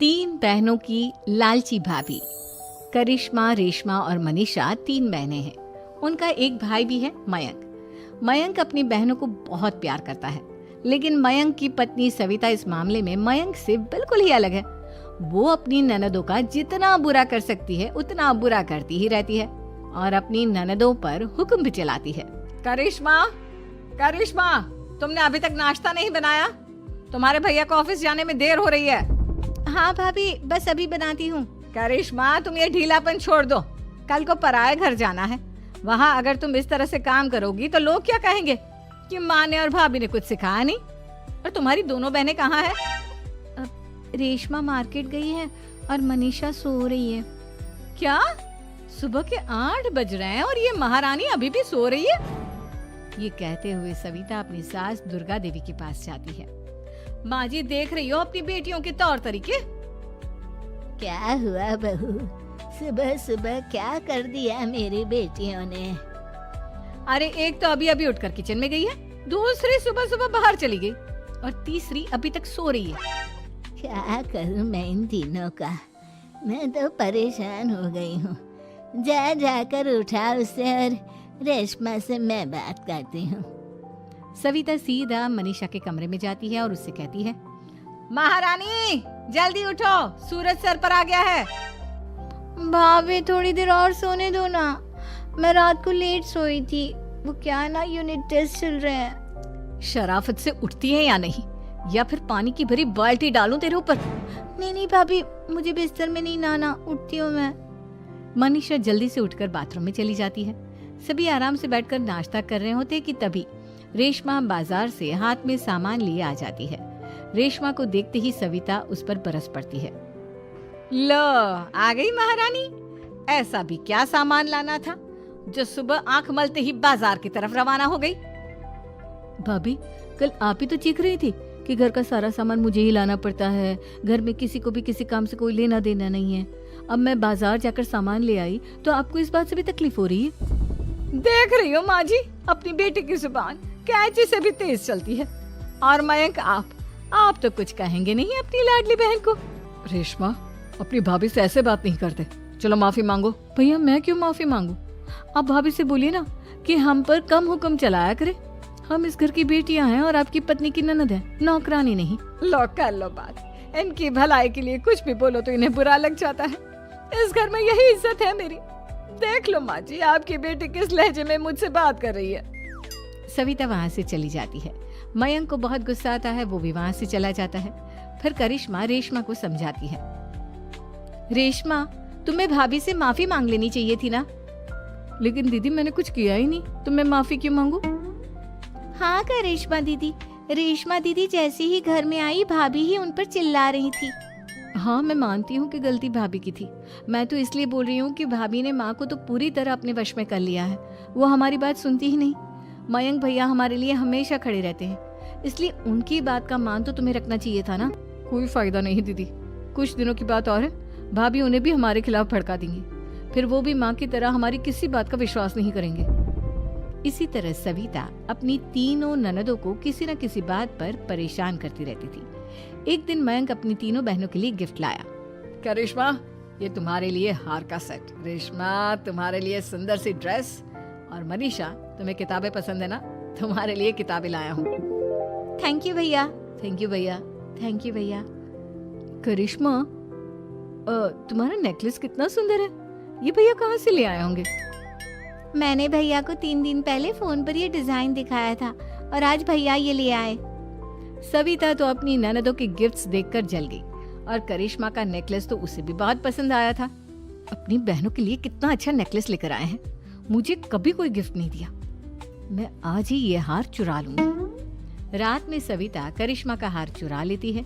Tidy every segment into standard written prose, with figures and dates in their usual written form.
तीन बहनों की लालची भाभी। करिश्मा, रेशमा और मनीषा तीन बहनें हैं। उनका एक भाई भी है, मयंक। मयंक अपनी बहनों को बहुत प्यार करता है, लेकिन मयंक की पत्नी सविता इस मामले में मयंक से बिल्कुल ही अलग है। वो अपनी ननदों का जितना बुरा कर सकती है उतना बुरा करती ही रहती है और अपनी ननदों पर हुक्म भी चलाती है। करिश्मा, करिश्मा, तुमने अभी तक नाश्ता नहीं बनाया? तुम्हारे भैया को ऑफिस जाने में देर हो रही है। हाँ भाभी, बस अभी बनाती हूँ। करिश्मा, तुम ये ढीलापन छोड़ दो। कल को पराये घर जाना है। वहाँ अगर तुम इस तरह से काम करोगी तो लोग क्या कहेंगे कि माँ ने और भाभी ने कुछ सिखाया नहीं। और तुम्हारी दोनों बहनें कहाँ है? रेशमा मार्केट गई है और मनीषा सो रही है। क्या? सुबह के 8 बज रहे हैं और ये महारानी अभी भी सो रही है? ये कहते हुए सविता अपनी सास दुर्गा देवी के पास जाती है। माँ जी, देख रही हो अपनी बेटियों के तौर तरीके? क्या हुआ बहू, सुबह सुबह क्या कर दिया मेरी बेटियों ने? अरे एक तो अभी अभी उठकर किचन में गई है, दूसरी सुबह सुबह बाहर चली गई और तीसरी अभी तक सो रही है। क्या करूं मैं इन तीनों का, मैं तो परेशान हो गई हूँ। जा जाकर उठा उसे और रेशमा से मैं बात करती हूँ। सविता सीधा मनीषा के कमरे में जाती है और उससे कहती है, महारानी जल्दी उठो, सूरज सर पर आ गया है। भाभी थोड़ी देर और सोने दो ना, मैं रात को लेट सोई थी। वो क्या ना, यूनिट टेस्ट चल रहे हैं। शराफत से उठती है या नहीं, या फिर पानी की भरी बाल्टी डालूं तेरे ऊपर? नहीं भाभी, मुझे बिस्तर में नहीं लाना, उठती हूँ मैं। मनीषा जल्दी से उठकर बाथरूम में चली जाती है। सभी आराम से बैठकर नाश्ता कर रहे होते कि तभी रेशमा बाजार से हाथ में सामान लिए आ जाती है। रेशमा को देखते ही सविता उस पर बरस पड़ती है। लो, आ गई महारानी। ऐसा भी क्या सामान लाना था जो सुबह आंख मलते ही बाजार की तरफ रवाना हो गई? भाभी, कल आप ही तो चीख रही थी कि घर का सारा सामान मुझे ही लाना पड़ता है, घर में किसी को भी किसी काम से कोई लेना देना नहीं है। अब मैं बाजार जाकर सामान ले आई तो आपको इस बात से भी तकलीफ हो रही है? देख रही हो माँ जी, अपनी बेटी की जुबान कैंची से भी तेज चलती है। और मयंक, आप तो कुछ कहेंगे नहीं अपनी लाडली बहन को। रेशमा, अपनी भाभी से ऐसे बात नहीं करते। चलो माफी मांगो। भैया, मैं क्यों माफी मांगू? आप भाभी से बोलिए ना कि हम पर कम हुक्म चलाया करे। हम इस घर की बेटियां हैं और आपकी पत्नी की ननद है, नौकरानी नहीं। लो कर लो बात। इनकी भलाई के लिए कुछ भी बोलो तो इन्हें बुरा लग जाता है। इस घर में यही इज्जत है मेरी। देख लो माँ जी, आपकी बेटी किस लहजे में मुझसे बात कर रही है। सविता वहाँ से चली जाती है। मयंक को बहुत गुस्सा आता है, वो भी वहाँ से चला जाता है। फिर करिश्मा रेशमा को समझाती है, रेशमा, तुम्हें भाभी से माफी मांग लेनी चाहिए थी ना। लेकिन दीदी, मैंने कुछ किया ही नहीं तो मैं माफी क्यों मांगू? हाँ करिश्मा दीदी, रेशमा दीदी जैसे ही घर में आई भाभी ही उन पर चिल्ला रही थी। हाँ, मैं मानती हूँ कि गलती भाभी की थी। मैं तो इसलिए बोल रही हूँ कि भाभी ने माँ को तो पूरी तरह अपने वश में कर लिया है। वो हमारी बात सुनती ही नहीं। मयंक भैया हमारे लिए हमेशा खड़े रहते हैं, इसलिए उनकी बात का मान तो तुम्हें रखना चाहिए था ना। कोई फायदा नहीं दीदी, कुछ दिनों की बात और है, भाभी उन्हें भी हमारे खिलाफ भड़का देंगी। फिर वो भी माँ की तरह हमारी किसी बात का विश्वास नहीं करेंगे। इसी तरह सविता अपनी तीनों ननदों को किसी न किसी बात पर परेशान करती रहती थी। एक दिन मयंक अपनी तीनों बहनों के लिए गिफ्ट लाया। क्या रेशमा, ये तुम्हारे लिए हार का सेट। रेशमा, तुम्हारे लिए सुंदर सी ड्रेस। और मनीषा, तुम्हें किताबें पसंद है ना, तुम्हारे लिए किताबें लाया हूँ। थैंक यू भैया। थैंक यू भैया। थैंक यू भैया। करिश्मा, तुम्हारा नेकलेस कितना सुंदर है। ये भैया कहाँ से ले आए होंगे? मैंने भैया को 3 दिन पहले फोन पर ये डिजाइन दिखाया था और आज भैया ये ले आए। सविता तो अपनी ननदों के गिफ्ट्स देखकर जल गई और करिश्मा का नेकलेस तो उसे भी बहुत पसंद आया था। अपनी बहनों के लिए कितना अच्छा नेकलेस लेकर आए हैं, मुझे कभी कोई गिफ्ट नहीं दिया। मैं आज ही ये हार चुरा लूंगी। रात में सविता करिश्मा का हार चुरा लेती है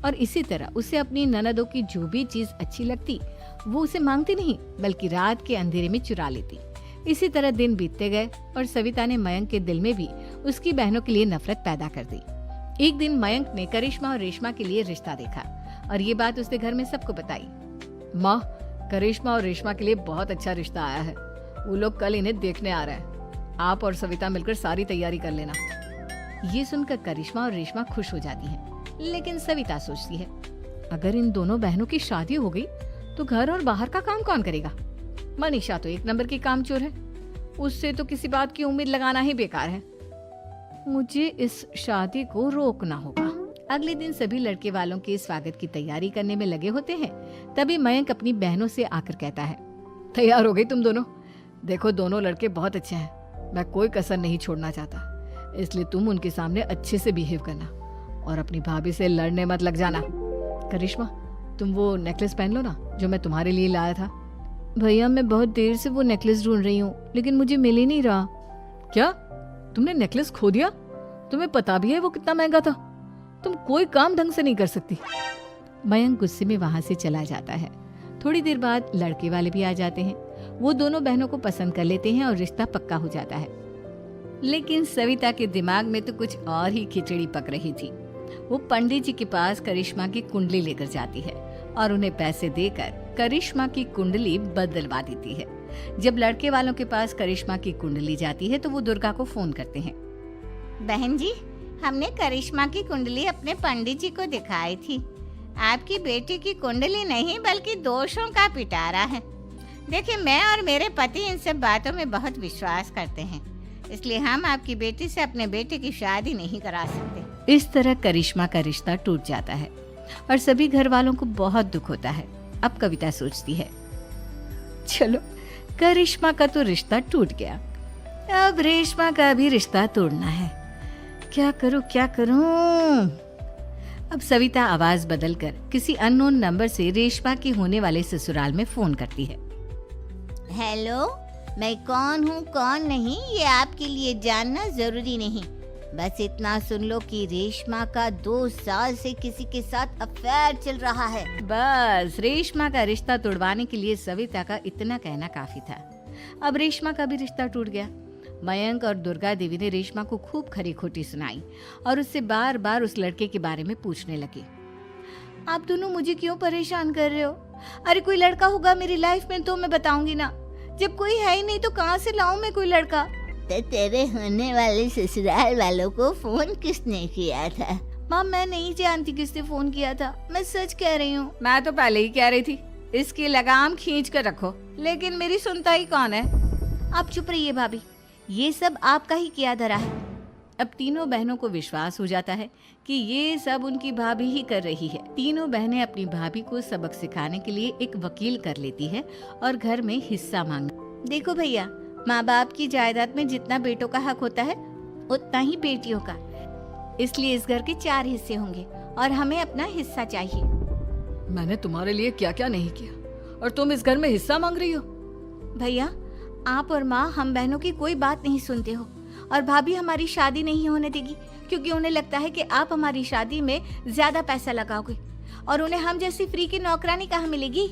और इसी तरह उसे अपनी ननदों की जो भी चीज अच्छी लगती वो उसे मांगती नहीं, बल्कि रात के अंधेरे में चुरा लेती। इसी तरह दिन बीतते गए और सविता ने मयंक के दिल में भी उसकी बहनों के लिए नफरत पैदा कर दी। एक दिन मयंक ने करिश्मा और रेशमा के लिए रिश्ता देखा और ये बात उसने घर में सबको बताई। माँ, करिश्मा और रेशमा के लिए बहुत अच्छा रिश्ता आया है। वो लोग कल इन्हें देखने आ रहे हैं। आप और सविता मिलकर सारी तैयारी कर लेना। ये सुनकर करिश्मा और रेशमा खुश हो जाती हैं, लेकिन सविता सोचती है, अगर इन दोनों बहनों की शादी हो गई तो घर और बाहर का काम कौन करेगा? मनीषा तो एक नंबर की कामचोर है, उससे तो किसी बात की उम्मीद लगाना ही बेकार है। मुझे इस शादी को रोकना होगा। अगले दिन सभी लड़के वालों के स्वागत की तैयारी करने में लगे होते हैं। तभी मयंक अपनी बहनों से आकर कहता है, तैयार हो गई तुम दोनों? देखो दोनों लड़के बहुत अच्छे हैं, मैं कोई कसर नहीं छोड़ना चाहता, इसलिए तुम उनके सामने अच्छे से बिहेव करना और अपनी भाभी से लड़ने मत लग जाना। करिश्मा, तुम वो नेकलेस पहन लो ना जो मैं तुम्हारे लिए लाया था। भैया मैं बहुत देर से वो नेकलेस ढूंढ रही हूँ, लेकिन मुझे मिल ही नहीं रहा। क्या तुमने नेकलेस खो दिया? तुम्हें पता भी है वो कितना महंगा था? तुम कोई काम ढंग से नहीं कर सकती। मयंक गुस्से में वहां से चला जाता है। थोड़ी देर बाद लड़के वाले भी आ जाते हैं। वो दोनों बहनों को पसंद कर लेते हैं और रिश्ता पक्का हो जाता है। लेकिन सविता के दिमाग में तो कुछ और ही खिचड़ी पक रही थी। वो पंडित जी के पास करिश्मा की कुंडली लेकर जाती है और उन्हें पैसे देकर करिश्मा की कुंडली बदलवा देती है। जब लड़के वालों के पास करिश्मा की कुंडली जाती है तो वो दुर्गा को फोन करते हैं। बहन जी, हमने करिश्मा की कुंडली अपने पंडित जी को दिखाई थी। आपकी बेटी की कुंडली नहीं बल्कि दोषों का पिटारा है। देखिए, मैं और मेरे पति इन सब बातों में बहुत विश्वास करते हैं, इसलिए हम आपकी बेटी से अपने बेटे की शादी नहीं करा सकते। इस तरह करिश्मा का रिश्ता टूट जाता है और सभी घर वालों को बहुत दुख होता है। अब कविता सोचती है, चलो करिश्मा का तो रिश्ता टूट गया, अब रेशमा का भी रिश्ता तोड़ना है। क्या करूं क्या करूं? अब सविता आवाज बदलकर किसी अननोन नंबर से रेशमा के होने वाले ससुराल में फोन करती है। हेलो, मैं कौन हूँ कौन नहीं ये आपके लिए जानना जरूरी नहीं। बस इतना सुन लो कि रेशमा का 2 साल से किसी के साथ अफेयर चल रहा है। बस रेशमा का रिश्ता तोड़वाने के लिए सविता का इतना कहना काफी था। अब रेशमा का भी रिश्ता टूट गया। मयंक और दुर्गा देवी ने रेशमा को खूब खरी खोटी सुनाई और उससे बार बार उस लड़के के बारे में पूछने लगे। आप दोनों मुझे क्यों परेशान कर रहे हो? अरे कोई लड़का होगा मेरी लाइफ में तो मैं बताऊंगी ना, जब कोई है ही नहीं तो कहाँ से लाऊं मैं कोई लड़का? तो तेरे होने वाले ससुराल वालों को फोन किसने किया था? माँ मैं नहीं जानती किसने फोन किया था, मैं सच कह रही हूँ। मैं तो पहले ही कह रही थी इसकी लगाम खींच कर रखो, लेकिन मेरी सुनता ही कौन है। आप चुप रहिए भाभी, ये सब आपका ही किया धरा है। अब तीनों बहनों को विश्वास हो जाता है कि ये सब उनकी भाभी ही कर रही है। तीनों बहनें अपनी भाभी को सबक सिखाने के लिए एक वकील कर लेती है और घर में हिस्सा मांग। देखो भैया, माँ बाप की जायदाद में जितना बेटों का हक होता है उतना ही बेटियों का, इसलिए इस घर के 4 हिस्से होंगे और हमें अपना हिस्सा चाहिए। मैंने तुम्हारे लिए क्या क्या नहीं किया और तुम इस घर में हिस्सा मांग रही हो? भैया, आप और माँ हम बहनों की कोई बात नहीं सुनते हो और भाभी हमारी शादी नहीं होने देगी क्योंकि उन्हें लगता है कि आप हमारी शादी में ज्यादा पैसा लगाओगे और उन्हें हम जैसी फ्री की नौकरानी कहाँ मिलेगी।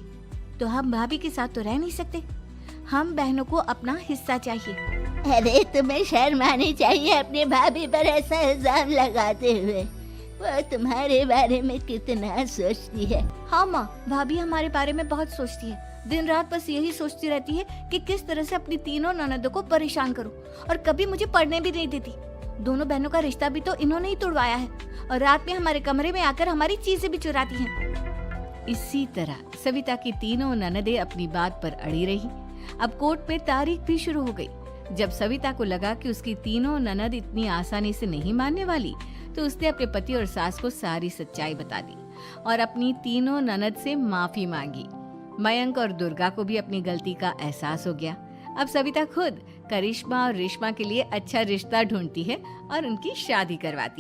तो हम भाभी के साथ तो रह नहीं सकते, हम बहनों को अपना हिस्सा चाहिए। अरे तुम्हें शर्म आनी चाहिए अपने भाभी पर ऐसा इल्जाम लगाते हुए। वो तुम्हारे बारे में कितना सोचती है। हाँ माँ, भाभी हमारे बारे में बहुत सोचती है। दिन रात बस यही सोचती रहती है कि किस तरह से अपनी तीनों ननदों को परेशान करूं और कभी मुझे पढ़ने भी नहीं देती। दोनों बहनों का रिश्ता भी तो इन्होंने ही तोड़वाया है और रात में हमारे कमरे में आकर हमारी चीजें भी चुराती हैं। इसी तरह सविता की तीनों ननदें अपनी बात पर अड़ी रही। अब कोर्ट में तारीख भी शुरू हो गई। जब सविता को लगा कि उसकी तीनों ननद इतनी आसानी से नहीं मानने वाली, तो उसने अपने पति और सास को सारी सच्चाई बता दी और अपनी तीनों ननद से माफी मांगी। मयंक और दुर्गा को भी अपनी गलती का एहसास हो गया। अब सविता खुद करिश्मा और रेशमा के लिए अच्छा रिश्ता ढूंढती है और उनकी शादी करवाती है।